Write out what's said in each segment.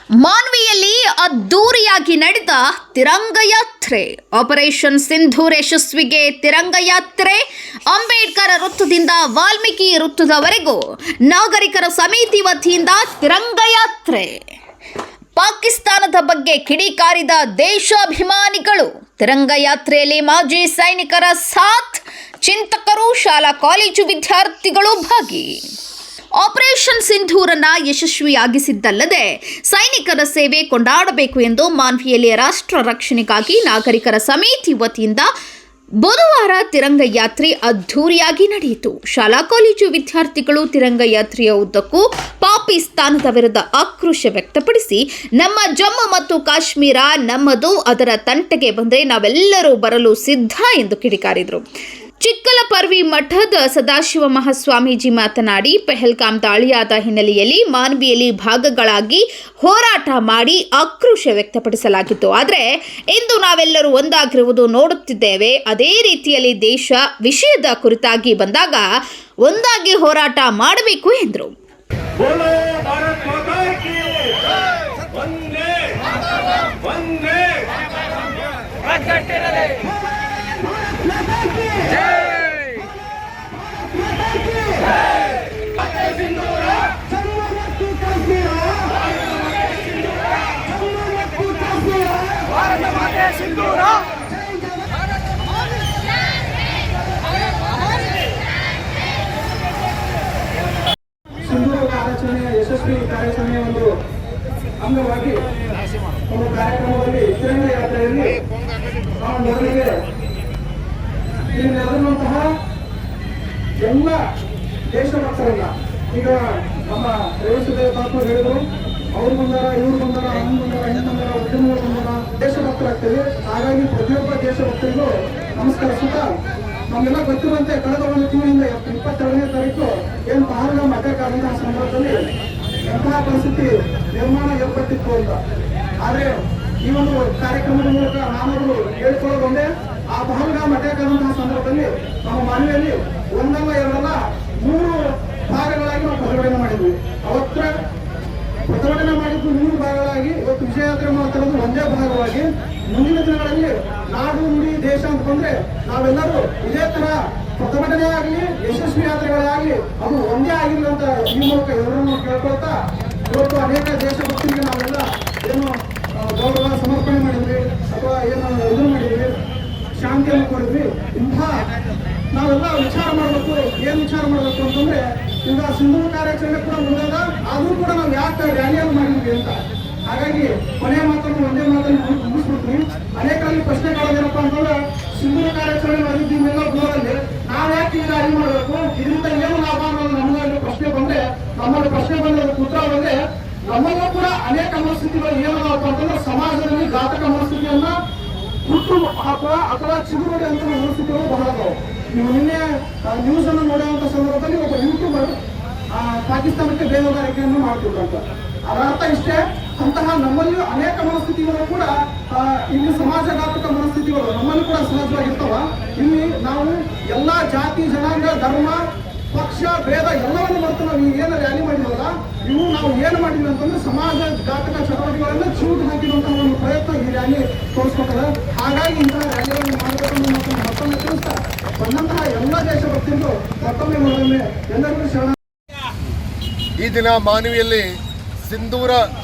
ಮಾನ್ವಿಯಲ್ಲಿ ಅದ್ದೂರಿಯಾಗಿ ನಡೆದ ತಿರಂಗ ಯಾತ್ರೆ. ಆಪರೇಷನ್ ಸಿಂಧೂರ್ ಯಶಸ್ವಿಗೆ ತಿರಂಗ ಯಾತ್ರೆ. ಅಂಬೇಡ್ಕರ್ ವೃತ್ತದಿಂದ ವಾಲ್ಮೀಕಿ ವೃತ್ತದವರೆಗೂ ನಾಗರಿಕರ ಸಮಿತಿ ವತಿಯಿಂದ ತಿರಂಗ ಯಾತ್ರೆ. ಪಾಕಿಸ್ತಾನದ ಬಗ್ಗೆ ಕಿಡಿಕಾರಿದ ದೇಶಾಭಿಮಾನಿಗಳು. ತಿರಂಗ ಯಾತ್ರೆಯಲ್ಲಿ ಮಾಜಿ ಸೈನಿಕರ ಸಾಥ್, ಚಿಂತಕರು, ಶಾಲಾ ಕಾಲೇಜು ವಿದ್ಯಾರ್ಥಿಗಳು ಭಾಗಿ. ಆಪರೇಷನ್ ಸಿಂಧೂರನ್ನ ಯಶಸ್ವಿಯಾಗಿಸಿದ್ದಲ್ಲದೆ ಸೈನಿಕರ ಸೇವೆ ಕೊಂಡಾಡಬೇಕು ಎಂದು ಮಾನ್ವಿಯಲ್ಲಿ ರಾಷ್ಟ್ರ ರಕ್ಷಣೆಗಾಗಿ ನಾಗರಿಕರ ಸಮಿತಿ ವತಿಯಿಂದ ಬುಧವಾರ ತಿರಂಗ ಯಾತ್ರೆ ಅದ್ದೂರಿಯಾಗಿ ನಡೆಯಿತು. ಶಾಲಾ ಕಾಲೇಜು ವಿದ್ಯಾರ್ಥಿಗಳು ತಿರಂಗ ಯಾತ್ರೆಯ ಉದ್ದಕ್ಕೂ ಪಾಕಿಸ್ತಾನದ ವಿರುದ್ಧ ಆಕ್ರೋಶ ವ್ಯಕ್ತಪಡಿಸಿ, ನಮ್ಮ ಜಮ್ಮು ಮತ್ತು ಕಾಶ್ಮೀರ ನಮ್ಮದು, ಅದರ ತಂಟೆಗೆ ಬಂದರೆ ನಾವೆಲ್ಲರೂ ಬರಲು ಸಿದ್ಧ ಎಂದು ಕಿಡಿಕಾರಿದರು. ಚಿಕ್ಕಲಪರ್ವಿ ಮಠದ ಸದಾಶಿವ ಮಹಾಸ್ವಾಮೀಜಿ ಮಾತನಾಡಿ, ಪೆಹಲ್ಗಾಮ್ ದಾಳಿಯಾದ ಹಿನ್ನೆಲೆಯಲ್ಲಿ ಮಾನ್ವಿಯಲ್ಲಿ ಭಾಗಗಳಾಗಿ ಹೋರಾಟ ಮಾಡಿ ಆಕ್ರೋಶ ವ್ಯಕ್ತಪಡಿಸಲಾಗಿತ್ತು. ಆದರೆ ಇಂದು ನಾವೆಲ್ಲರೂ ಒಂದಾಗಿರುವುದು ನೋಡುತ್ತಿದ್ದೇವೆ. ಅದೇ ರೀತಿಯಲ್ಲಿ ದೇಶ ವಿಷಯದ ಕುರಿತಾಗಿ ಬಂದಾಗ ಒಂದಾಗಿ ಹೋರಾಟ ಮಾಡಬೇಕು ಎಂದರು. ಸಿಂಧೂರ ಕಾರ್ಯಾಚರಣೆಯ ಯಶಸ್ವಿ ಕಾರ್ಯಾಚರಣೆಯ ಒಂದು ಅಂಗವಾಗಿ ಒಂದು ಕಾರ್ಯಕ್ರಮದಲ್ಲಿ ತಿರಂಗ ಯಾತ್ರೆಯಲ್ಲಿ ನಾವು ಮೊದಲಿಗೆ ಇಲ್ಲಿ ನಡೆದಂತಹ ಎಲ್ಲ ದೇಶಭಕ್ತರನ್ನ, ಈಗ ನಮ್ಮ ರೇವಸದೇವ ತಾತರು ಹೇಳಿದ್ರು, ಅವ್ರು ಬಂದಾರ, ಇವ್ರು ಬಂದಾರ, ಹಂಗ್ ಬಂದಾರ, ಹಿಂಗ್ ಬಂದಾರ, ಉದ್ಯಮಗಳು ಬಂದಾರ, ದೇಶಭಕ್ತರಾಗ್ತೇವೆ. ಹಾಗಾಗಿ ಪ್ರತಿಯೊಬ್ಬ ದೇಶಭಕ್ತರಿಗೂ ನಮಸ್ಕರಿಸುತ್ತಾ, ನಮಗೆಲ್ಲ ಗೊತ್ತಿರುವಂತೆ ಕಳೆದ ಒಂದು ತಿಂಗಳಿಂದ 22ನೇ ತಾರೀಕು ಏನು ಪಹಲ್ಗಾಮ್ ಅಟ್ಯಾಕ್ ಆದಂತಹ ಸಂದರ್ಭದಲ್ಲಿ ಎಂತಹ ಪರಿಸ್ಥಿತಿ ನಿರ್ಮಾಣ ಏರ್ಪಟ್ಟಿತ್ತು ಅಂತ. ಆದರೆ ಈ ಒಂದು ಕಾರ್ಯಕ್ರಮದ ಮೂಲಕ ನಾನು ಹೇಳ್ಕೊಳ್ಳೋದು ಒಂದೇ, ಆ ಪಹಲ್ಗಾಮ್ ಅಟ್ಯಾಕ್ ಆದಂತಹ ಸಂದರ್ಭದಲ್ಲಿ ನಮ್ಮ ಮಾನ್ವಿಯಲ್ಲಿ ಒಂದಲ್ಲ ಎರಡಲ್ಲ 3 ಭಾಗಗಳಾಗಿ ನಾವು ಪ್ರತಿಭಟನೆ ಮಾಡಿದ್ವಿ. ಅವತ್ತು ಪ್ರತಿಭಟನೆ ಮಾಡಿದ್ದು 3 ಭಾಗಗಳಾಗಿ, ಇವತ್ತು ವಿಜಯಯಾತ್ರೆ ಮಾಡ್ತಿರೋದು ಒಂದೇ ಭಾಗವಾಗಿ. ಮುಂದಿನ ದಿನಗಳಲ್ಲಿ ನಾಡು ನುಡಿ ದೇಶ ಅಂತ ಬಂದ್ರೆ ನಾವೆಲ್ಲರೂ ಇದೇ ತರ ಪ್ರತಿಭಟನೆ ಆಗಲಿ, ಯಶಸ್ವಿ ಯಾತ್ರೆಗಳಾಗಲಿ ಅದು ಒಂದೇ ಆಗಿಲ್ಲ ಅಂತ ಈ ಮೂಲಕ ಎಲ್ಲರನ್ನು ಕೇಳ್ಕೊಳ್ತಾ, ಇವತ್ತು ಅನೇಕ ದೇಶಭಕ್ತರಿಗೆ ನಾವೆಲ್ಲ ಏನು ಗೌರವ ಸಮರ್ಪಣೆ ಮಾಡಿದ್ವಿ ಅಥವಾ ಏನು ಇದು ಮಾಡಿದ್ವಿ, ಶಾಂತಿಯನ್ನು ಕೊಡಿದ್ವಿ. ಇಂಥ ನಾವೆಲ್ಲ ವಿಚಾರ ಮಾಡಬೇಕು. ಏನು ವಿಚಾರ ಮಾಡಬೇಕು ಅಂತಂದ್ರೆ, ಈಗ ಸಿಂಧೂರ ಕಾರ್ಯಾಚರಣೆ ಕೂಡ ಮುಂದಾಗ ಆದರೂ ಕೂಡ ನಾವು ಯಾಕೆ ರ್ಯಾಲಿಯನ್ನು ಮಾಡಿದ್ವಿ ಅಂತ. ಹಾಗಾಗಿ ಕೊನೆಯ ಮಾತನ್ನು ಒಂದೇ ಮಾತನ್ನು ಮುಗಿಸ್ಬಿಡ್ತೀವಿ. ಅನೇಕರಲ್ಲಿ ಪ್ರಶ್ನೆ ಕಾಣೋದೇನಪ್ಪ ಅಂತಂದ್ರೆ, ಸಿಂಧೂರ ಕಾರ್ಯಾಚರಣೆ ಮಾಡಿದ್ದೀವೆಲ್ಲ ದೂರದಲ್ಲಿ ನಾವು ಯಾಕೆ ಈ ರ್ಯಾಲಿ ಮಾಡಬೇಕು, ಇದರಿಂದ ಏನು ಲಾಭ ಅನ್ನೋದು ನಮಗಾಗಿ ಪ್ರಶ್ನೆ ಬಂದ್ರೆ, ನಮ್ಮಲ್ಲಿ ಪ್ರಶ್ನೆ ಬಂದ ಉತ್ತರ ಬಂದ್ರೆ, ನಮ್ಮಲ್ಲೂ ಕೂಡ ಅನೇಕ ಮನಸ್ಥಿತಿಗಳು ಏನಪ್ಪ ಅಂತಂದ್ರೆ, ಸಮಾಜದಲ್ಲಿ ಘಾತಕ ಮನಸ್ಥಿತಿಯನ್ನ ಹುಟ್ಟು ಹಾಕುವ ಅಥವಾ ಚಿಗುರುವಂತ ಮನಸ್ಥಿತಿಗಳು ಬಹಳ ಅದಾವೆ. ನೀವು ನಿನ್ನೆ ನ್ಯೂಸ್ ಅನ್ನು ನೋಡುವಂತ ಸಂದರ್ಭದಲ್ಲಿ ಒಬ್ಬ ಯೂಟ್ಯೂಬರ್ ಪಾಕಿಸ್ತಾನಕ್ಕೆ ಬೇಹುಗಾರಿಕೆಯನ್ನು ಮಾಡ್ತಿದ್ದಂತ. ಅದರ ಅರ್ಥ ಇಷ್ಟೇ, ಅಂತಹ ನಮ್ಮಲ್ಲಿಯೂ ಅನೇಕ ಮನಸ್ಥಿತಿಗಳು ಕೂಡ ಇಲ್ಲಿ ಸಮಾಜಘಾತಕ ಮನಸ್ಥಿತಿಗಳು ನಮ್ಮಲ್ಲಿ ಕೂಡ ಸಹಜವಾಗಿರ್ತಾವ. ಇಲ್ಲಿ ನಾವು ಎಲ್ಲಾ ಜಾತಿ, ಜನಾಂಗ, ಧರ್ಮ, ಪಕ್ಷ, ಭೇದ ಎಲ್ಲವನ್ನು ಮರೆತು ನಾವು ಏನು ರ್ಯಾಲಿ ಮಾಡಿದ್ವಲ್ಲ, ಇವು ನಾವು ಏನು ಮಾಡಿದ್ವಿ ಅಂತಂದ್ರೆ ಸಮಾಜ ಘಾತಕ ಚಟುವಟಿಕೆಗಳನ್ನ ಚೂಟು ಹಾಕಿರುವಂತಹ ಒಂದು ಪ್ರಯತ್ನ ಈ ರ್ಯಾಲಿ ತೋರಿಸ್ಕೊಟ್ಟದ. ಹಾಗಾಗಿ ಇಂತಹ ರ್ಯಾಲಿಗಳನ್ನು ಮಾಡಬೇಕನ್ನು ಮತ್ತೊಮ್ಮೆ ತಿಳಿಸ್ತಾ, ಬಂದಂತಹ ಎಲ್ಲ ದೇಶಭಕ್ತರಿಗೂ ಮತ್ತೊಮ್ಮೆ ಎಲ್ಲರಿಗೂ ಶರಣ. ಈ ದಿನ ಮಾನ್ವಿಯಲ್ಲಿ ಸಿಂಧೂರ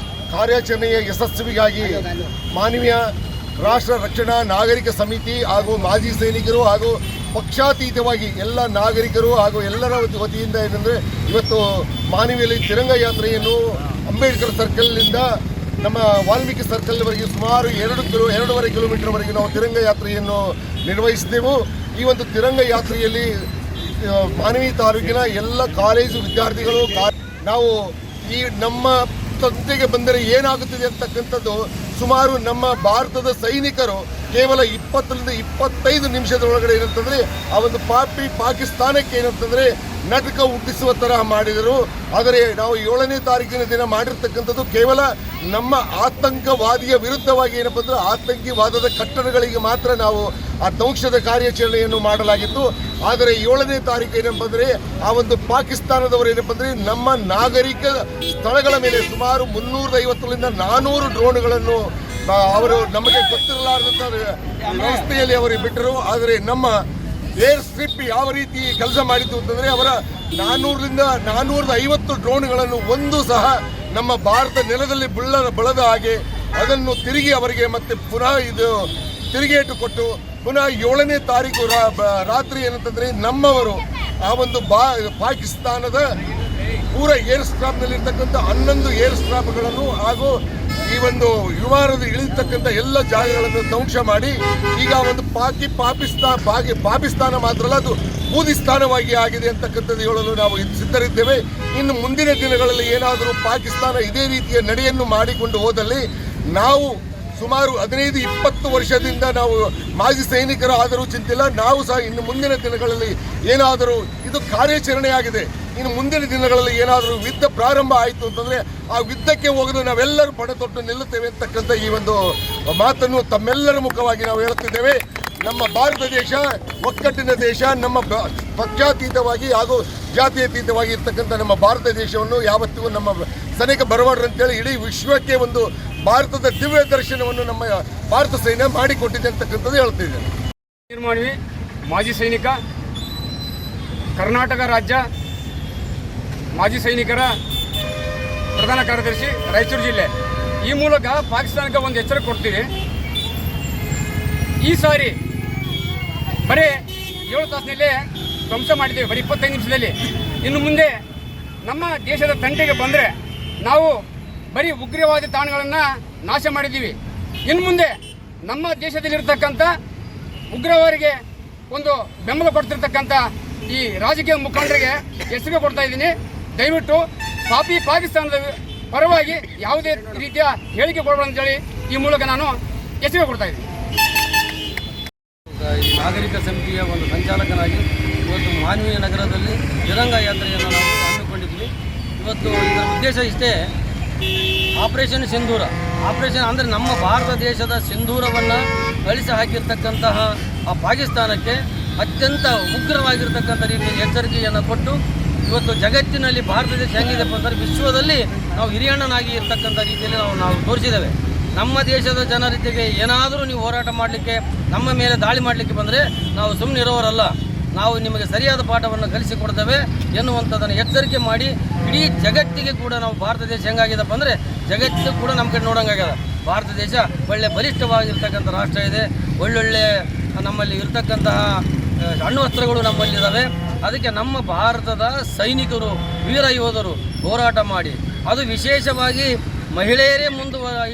ಕಾರ್ಯಾಚರಣೆಯ ಯಶಸ್ವಿಗಾಗಿ ಮಾನವೀಯ ರಾಷ್ಟ್ರ ರಕ್ಷಣಾ ನಾಗರಿಕ ಸಮಿತಿ ಹಾಗೂ ಮಾಜಿ ಸೈನಿಕರು ಹಾಗೂ ಪಕ್ಷಾತೀತವಾಗಿ ಎಲ್ಲ ನಾಗರಿಕರು ಹಾಗೂ ಎಲ್ಲರ ವತಿಯಿಂದ ಏನಂದರೆ, ಇವತ್ತು ಮಾನವಿಯಲ್ಲಿ ತಿರಂಗ ಯಾತ್ರೆಯನ್ನು ಅಂಬೇಡ್ಕರ್ ಸರ್ಕಲ್ನಿಂದ ನಮ್ಮ ವಾಲ್ಮೀಕಿ ಸರ್ಕಲ್ವರೆಗೆ ಸುಮಾರು 2.5 ಕಿಲೋಮೀಟರ್ವರೆಗೆ ನಾವು ತಿರಂಗ ಯಾತ್ರೆಯನ್ನು ನಿರ್ವಹಿಸಿದೆವು. ಈ ಒಂದು ತಿರಂಗ ಯಾತ್ರೆಯಲ್ಲಿ ಮಾನವಿ ತಾಲೂಕಿನ ಎಲ್ಲ ಕಾಲೇಜು ವಿದ್ಯಾರ್ಥಿಗಳು ನಾವು ಈ ನಮ್ಮ ತಂದೆಗೆ ಬಂದರೆ ಏನಾಗುತ್ತದೆ ಅಂತಕ್ಕಂಥದ್ದು ಸುಮಾರು ನಮ್ಮ ಭಾರತದ ಸೈನಿಕರು ಕೇವಲ 20 ರಿಂದ 25 ನಿಮಿಷದ ಒಳಗಡೆ ಏನಂತಂದರೆ ಆ ಒಂದು ಪಾಕಿಸ್ತಾನಕ್ಕೆ ಏನಂತಂದರೆ ನಾಟಕ ಹುಟ್ಟಿಸುವ ತರಹ ಮಾಡಿದರು. ಆದರೆ ನಾವು 7ನೇ ತಾರೀಕಿನ ದಿನ ಮಾಡಿರ್ತಕ್ಕಂಥದ್ದು ಕೇವಲ ನಮ್ಮ ಆತಂಕವಾದಿಯ ವಿರುದ್ಧವಾಗಿ ಏನಪ್ಪ ಅಂದರೆ ಆತಂಕವಾದದ ಕಟ್ಟಡಗಳಿಗೆ ಮಾತ್ರ ನಾವು ಆ ಧ್ವಂಸದ ಕಾರ್ಯಾಚರಣೆಯನ್ನು ಮಾಡಲಾಗಿತ್ತು. ಆದರೆ 7ನೇ ತಾರೀಕು ಏನಪ್ಪ ಅಂದರೆ ಆ ಒಂದು ಪಾಕಿಸ್ತಾನದವರು ಏನಪ್ಪ ಅಂದರೆ ನಮ್ಮ ನಾಗರಿಕ ಸ್ಥಳಗಳ ಮೇಲೆ ಸುಮಾರು 350ರಿಂದ 400 ಡ್ರೋನ್ಗಳನ್ನು ಅವರು ನಮಗೆ ಗೊತ್ತಿರಲಾರದಂಥ ವ್ಯವಸ್ಥೆಯಲ್ಲಿ ಅವರು ಬಿಟ್ಟರು. ಆದರೆ ನಮ್ಮ ಏರ್ ಸ್ಟ್ರಿಪ್ ಯಾವ ರೀತಿ ಕೆಲಸ ಮಾಡಿತ್ತು ಅಂತಂದರೆ ಅವರ 400ರಿಂದ 450 ಡ್ರೋನ್ಗಳನ್ನು ಒಂದು ಸಹ ನಮ್ಮ ಭಾರತ ನೆಲದಲ್ಲಿ ಬಳದ ಹಾಗೆ ಅದನ್ನು ತಿರುಗಿ ಅವರಿಗೆ ಮತ್ತೆ ಪುನಃ ಇದು ತಿರುಗೇಟು ಕೊಟ್ಟು ಪುನಃ 7ನೇ ತಾರೀಕು ರಾತ್ರಿ ಏನಂತಂದರೆ ನಮ್ಮವರು ಆ ಒಂದು ಪಾಕಿಸ್ತಾನದ ಪೂರ ಏರ್ ಸ್ಟ್ರಾಪ್ನಲ್ಲಿರ್ತಕ್ಕಂಥ 11 ಏರ್ ಸ್ಟ್ರಾಪ್ಗಳನ್ನು ಹಾಗೂ ಈ ಒಂದು ವಿಮಾನದ ಇಳಿತಕ್ಕಂಥ ಎಲ್ಲ ಜಾಗಗಳನ್ನು ಧ್ವಂಸ ಮಾಡಿ ಈಗ ಒಂದು ಪಾಕಿಸ್ತಾನ ಮಾತ್ರ ಅಲ್ಲ, ಅದು ಬೂದಿಸ್ತಾನವಾಗಿ ಆಗಿದೆ ಅಂತಕ್ಕಂಥದ್ದು ಹೇಳಲು ನಾವು ಸಿದ್ಧರಿದ್ದೇವೆ. ಇನ್ನು ಮುಂದಿನ ದಿನಗಳಲ್ಲಿ ಏನಾದರೂ ಪಾಕಿಸ್ತಾನ ಇದೇ ರೀತಿಯ ನಡೆಯನ್ನು ಮಾಡಿಕೊಂಡು ಹೋದಲ್ಲಿ ನಾವು ಸುಮಾರು 15-20 ವರ್ಷದಿಂದ ನಾವು ಮಾಜಿ ಸೈನಿಕರು ಆದರೂ ಚಿಂತಿಲ್ಲ, ನಾವು ಸಹ ಇನ್ನು ಮುಂದಿನ ದಿನಗಳಲ್ಲಿ ಏನಾದರೂ ಇದು ಕಾರ್ಯಾಚರಣೆ ಆಗಿದೆ. ಇನ್ನು ಮುಂದಿನ ದಿನಗಳಲ್ಲಿ ಏನಾದರೂ ಯುದ್ಧ ಪ್ರಾರಂಭ ಆಯಿತು ಅಂತಂದರೆ ಆ ಯುದ್ಧಕ್ಕೆ ಹೋಗಲು ನಾವೆಲ್ಲರೂ ಪಣ ತೊಟ್ಟು ನಿಲ್ಲುತ್ತೇವೆ ಅಂತಕ್ಕಂಥ ಈ ಒಂದು ಮಾತನ್ನು ತಮ್ಮೆಲ್ಲರ ಮುಖವಾಗಿ ನಾವು ಹೇಳುತ್ತಿದ್ದೇವೆ. ನಮ್ಮ ಭಾರತ ದೇಶ ಒಕ್ಕಟ್ಟಿನ ದೇಶ, ನಮ್ಮ ಪಕ್ಷಾತೀತವಾಗಿ ಹಾಗೂ ಜಾತ್ಯತೀತವಾಗಿ ಇರ್ತಕ್ಕಂಥ ನಮ್ಮ ಭಾರತ ದೇಶವನ್ನು ಯಾವತ್ತಿಗೂ ನಮ್ಮ ಸನಿಕ ಬರಬಾರ್ದು ಅಂತೇಳಿ ಇಡೀ ವಿಶ್ವಕ್ಕೆ ಒಂದು ಭಾರತದ ದಿವ್ಯ ದರ್ಶನವನ್ನು ನಮ್ಮ ಭಾರತ ಸೈನ್ಯ ಮಾಡಿಕೊಟ್ಟಿದೆ ಅಂತಕ್ಕಂಥದ್ದು ಹೇಳ್ತಿದ್ದೇನೆ. ನಿರ್ಮಾಣವಿ ಮಾಜಿ ಸೈನಿಕ, ಕರ್ನಾಟಕ ರಾಜ್ಯ ಮಾಜಿ ಸೈನಿಕರ ಪ್ರಧಾನ ಕಾರ್ಯದರ್ಶಿ, ರಾಯಚೂರು ಜಿಲ್ಲೆ. ಈ ಮೂಲಕ ಪಾಕಿಸ್ತಾನಕ್ಕೆ ಒಂದು ಎಚ್ಚರ ಕೊಡ್ತೀವಿ. ಈ ಸಾರಿ ಬರೀ 7 ತಾಸಿನಲ್ಲೇ ಧ್ವಂಸ ಮಾಡಿದ್ದೇವೆ, ಬರೀ 25 ನಿಮಿಷದಲ್ಲಿ. ಇನ್ನು ಮುಂದೆ ನಮ್ಮ ದೇಶದ ತಂಟೆಗೆ ಬಂದರೆ ನಾವು ಬರೀ ಉಗ್ರವಾದಿ ತಾಣಗಳನ್ನು ನಾಶ ಮಾಡಿದ್ದೀವಿ. ಇನ್ನು ಮುಂದೆ ನಮ್ಮ ದೇಶದಲ್ಲಿರ್ತಕ್ಕಂಥ ಉಗ್ರವಾರಿಗೆ ಒಂದು ಬೆಂಬಲ ಕೊಡ್ತಿರ್ತಕ್ಕಂಥ ಈ ರಾಜಕೀಯ ಮುಖಂಡರಿಗೆ ಎಚ್ಚರಿಕೆ ಕೊಡ್ತಾ ಇದ್ದೀನಿ. ದಯವಿಟ್ಟು ಪಾಕಿಸ್ತಾನದ ಪರವಾಗಿ ಯಾವುದೇ ರೀತಿಯ ಹೇಳಿಕೆ ಕೊಡಬಾರ್ದು ಅಂತೇಳಿ ಈ ಮೂಲಕ ನಾನು ಎಚ್ಚರಿಕೆ ಕೊಡ್ತಾ ಇದ್ದೀನಿ. ಈ ನಾಗರಿಕ ಸಮಿತಿಯ ಒಂದು ಸಂಚಾಲಕನಾಗಿ ಇವತ್ತು ಮಾನವೀಯ ನಗರದಲ್ಲಿ ತಿರಂಗ ಯಾತ್ರೆಯನ್ನು ನಾವು ಹಮ್ಮಿಕೊಂಡಿದ್ವಿ. ಇವತ್ತು ಇದರ ಉದ್ದೇಶ ಇಷ್ಟೇ, ಆಪರೇಷನ್ ಸಿಂಧೂರ. ಆಪರೇಷನ್ ಅಂದರೆ ನಮ್ಮ ಭಾರತ ದೇಶದ ಸಿಂಧೂರವನ್ನು ಅಳಿಸಿ ಹಾಕಿರ್ತಕ್ಕಂತಹ ಆ ಪಾಕಿಸ್ತಾನಕ್ಕೆ ಅತ್ಯಂತ ಉಗ್ರವಾಗಿರ್ತಕ್ಕಂಥ ರೀತಿಯಲ್ಲಿ ಎಚ್ಚರಿಕೆಯನ್ನು ಕೊಟ್ಟು ಇವತ್ತು ಜಗತ್ತಿನಲ್ಲಿ ಭಾರತ ದೇಶ ಹೆಂಗಿದೆಪ್ಪ ಅಂದರೆ ವಿಶ್ವದಲ್ಲಿ ನಾವು ಹಿರಿಯಣ್ಣನಾಗಿ ಇರ್ತಕ್ಕಂಥ ರೀತಿಯಲ್ಲಿ ನಾವು ತೋರಿಸಿದ್ದೇವೆ. ನಮ್ಮ ದೇಶದ ಜನರಿಗೆ ಏನಾದರೂ ನೀವು ಹೋರಾಟ ಮಾಡಲಿಕ್ಕೆ, ನಮ್ಮ ಮೇಲೆ ದಾಳಿ ಮಾಡಲಿಕ್ಕೆ ಬಂದರೆ ನಾವು ಸುಮ್ಮನೆ ಇರೋವರಲ್ಲ, ನಾವು ನಿಮಗೆ ಸರಿಯಾದ ಪಾಠವನ್ನು ಕಲಿಸಿಕೊಡ್ತೇವೆ ಎನ್ನುವಂಥದ್ದನ್ನು ಎಚ್ಚರಿಕೆ ಮಾಡಿ ಇಡೀ ಜಗತ್ತಿಗೆ ಕೂಡ ನಾವು ಭಾರತ ದೇಶ ಹೆಂಗಾಗಿದೆಪ್ಪ ಅಂದರೆ ಜಗತ್ತು ಕೂಡ ನಮ್ಮ ಕಡೆ ನೋಡೋಂಗಾಗ್ಯದ. ಭಾರತ ದೇಶ ಒಳ್ಳೆ ಬಲಿಷ್ಠವಾಗಿರ್ತಕ್ಕಂಥ ರಾಷ್ಟ್ರ ಇದೆ. ಒಳ್ಳೊಳ್ಳೆ ನಮ್ಮಲ್ಲಿ ಇರ್ತಕ್ಕಂತಹ ಅಣ್ವಸ್ತ್ರಗಳು ನಮ್ಮಲ್ಲಿದ್ದಾವೆ. ಅದಕ್ಕೆ ನಮ್ಮ ಭಾರತದ ಸೈನಿಕರು, ವೀರ ಯೋಧರು ಹೋರಾಟ ಮಾಡಿ, ಅದು ವಿಶೇಷವಾಗಿ ಮಹಿಳೆಯರೇ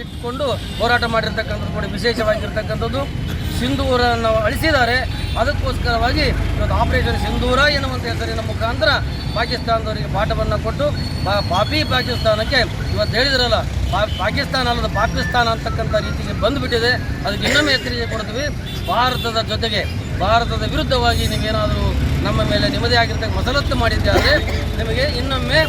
ಇಟ್ಕೊಂಡು ಹೋರಾಟ ಮಾಡಿರ್ತಕ್ಕಂಥದ್ದು ಕೂಡ ವಿಶೇಷವಾಗಿರ್ತಕ್ಕಂಥದ್ದು. ಸಿಂಧೂರನ್ನು ಅಳಿಸಿದ್ದಾರೆ. ಅದಕ್ಕೋಸ್ಕರವಾಗಿ ಇವತ್ತು ಆಪರೇಷನ್ ಸಿಂಧೂರ ಎನ್ನುವಂಥ ಹೆಸರಿನ ಮುಖಾಂತರ ಪಾಕಿಸ್ತಾನದವರಿಗೆ ಪಾಠವನ್ನು ಕೊಟ್ಟು ಪಾಕಿಸ್ತಾನಕ್ಕೆ ಇವತ್ತು ಹೇಳಿದ್ರಲ್ಲ, ಪಾಕಿಸ್ತಾನ ಅಲ್ಲದ ಪಾಕಿಸ್ತಾನ ಅಂತಕ್ಕಂಥ ರೀತಿಗೆ ಬಂದುಬಿಟ್ಟಿದೆ. ಅದಕ್ಕೆ ಇನ್ನೊಮ್ಮೆ ಎಚ್ಚರಿಕೆ ಕೊಡ್ತೀವಿ. ಭಾರತದ ಜೊತೆಗೆ, ಭಾರತದ ವಿರುದ್ಧವಾಗಿ ನೀವೇನಾದರೂ ನಮ್ಮ ಮೇಲೆ ನಿಮ್ಮದೇ ಆಗಿರ್ತಕ್ಕ ಮಸಲತ್ತು ಮಾಡಿದ್ದಾದರೆ ನಿಮಗೆ ಇನ್ನೊಮ್ಮೆ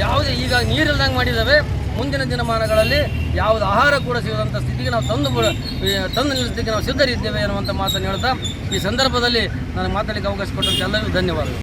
ಯಾವುದೇ ಈಗ ನೀರಿಲ್ದಂಗೆ ಮಾಡಿದ್ದಾವೆ, ಮುಂದಿನ ದಿನಮಾನಗಳಲ್ಲಿ ಯಾವುದು ಆಹಾರ ಕೂಡ ಸಿಗದಂಥ ಸ್ಥಿತಿಗೆ ನಾವು ತಂದು ನಿಲ್ಲಿಸಲಿಕ್ಕೆ ನಾವು ಸಿದ್ಧರಿದ್ದೇವೆ ಅನ್ನುವಂಥ ಮಾತನ್ನು ಹೇಳ್ತಾ ಈ ಸಂದರ್ಭದಲ್ಲಿ ನಾನು ಮಾತಾಡಲಿಕ್ಕೆ ಅವಕಾಶ ಕೊಟ್ಟಂತೆ ಎಲ್ಲರಿಗೂ ಧನ್ಯವಾದಗಳು.